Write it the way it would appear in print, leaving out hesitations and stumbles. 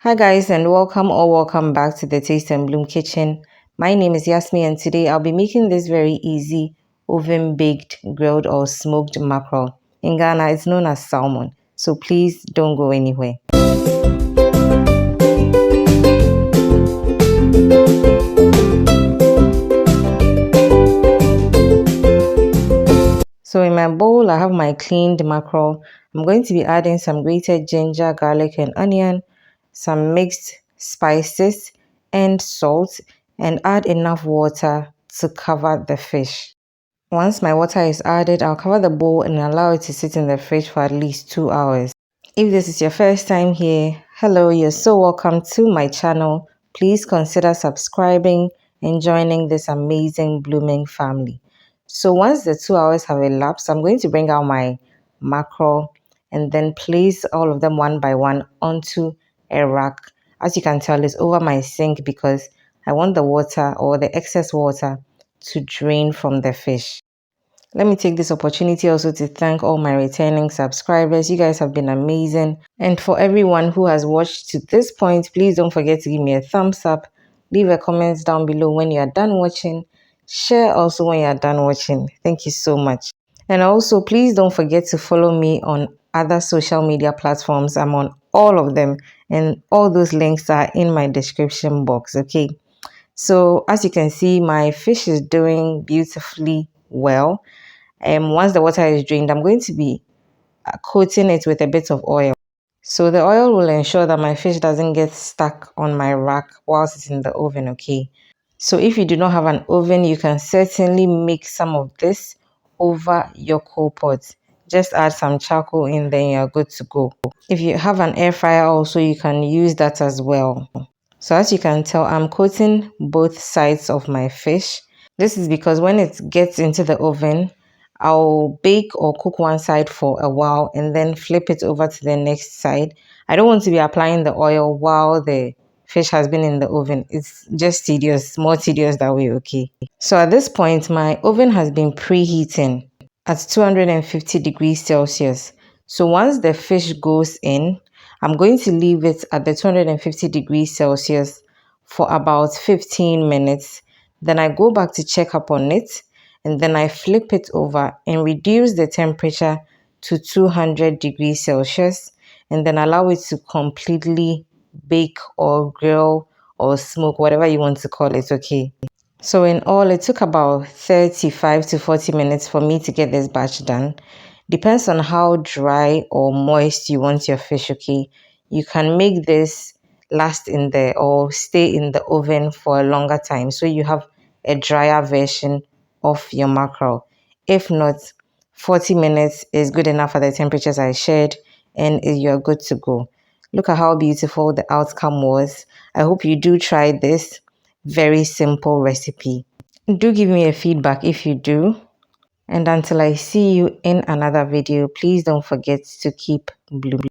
Hi guys, and welcome back to the Taste and Bloom kitchen. My name is Yasmi, and today I'll be making this very easy oven baked grilled or smoked mackerel. In Ghana it's known as salmon, so please don't go anywhere. So in my bowl I have my cleaned mackerel. I'm going to be adding some grated ginger, garlic and onion, some mixed spices and salt, and add enough water to cover the fish. Once my water is added, I'll cover the bowl and allow it to sit in the fridge for at least 2 hours. If this is your first time here, hello, you're so welcome to my channel. Please consider subscribing and joining this amazing blooming family. So once the 2 hours have elapsed, I'm going to bring out my mackerel and then place all of them one by one onto a rack. As you can tell, it's over my sink because I want the water or the excess water to drain from the fish. Let me take this opportunity also to thank all my returning subscribers. You guys have been amazing. And for everyone who has watched to this point, please don't forget to give me a thumbs up. Leave a comment down below when you are done watching. Share also when you are done watching. Thank you so much. And also, please don't forget to follow me on other social media platforms. I'm on all of them, and all those links are in my description box. Okay. So as you can see, my fish is doing beautifully well. Once the water is drained, I'm going to be coating it with a bit of oil. So the oil will ensure that my fish doesn't get stuck on my rack whilst it's in the oven, okay? So if you do not have an oven, you can certainly make some of this over your coal pot. Just add some charcoal in, then you're good to go. If you have an air fryer also, you can use that as well. So as you can tell, I'm coating both sides of my fish. This is because when it gets into the oven, I'll bake or cook one side for a while and then flip it over to the next side. I don't want to be applying the oil while the fish has been in the oven. It's just tedious, more tedious that way, okay? So at this point, my oven has been preheating at 250 degrees Celsius. So once the fish goes in, I'm going to leave it at the 250 degrees Celsius for about 15 minutes. Then I go back to check up on it, and then I flip it over and reduce the temperature to 200 degrees Celsius, and then allow it to completely bake or grill or smoke, whatever you want to call it, okay? So in all, it took about 35 to 40 minutes for me to get this batch done. Depends on how dry or moist you want your fish, okay? You can make this last in the or stay in the oven for a longer time, so you have a drier version of your mackerel. If not, 40 minutes is good enough for the temperatures I shared, and you're good to go. Look at how beautiful the outcome was. I hope you do try this very simple recipe. Do give me a feedback if you do. And until I see you in another video, please don't forget to keep blooming.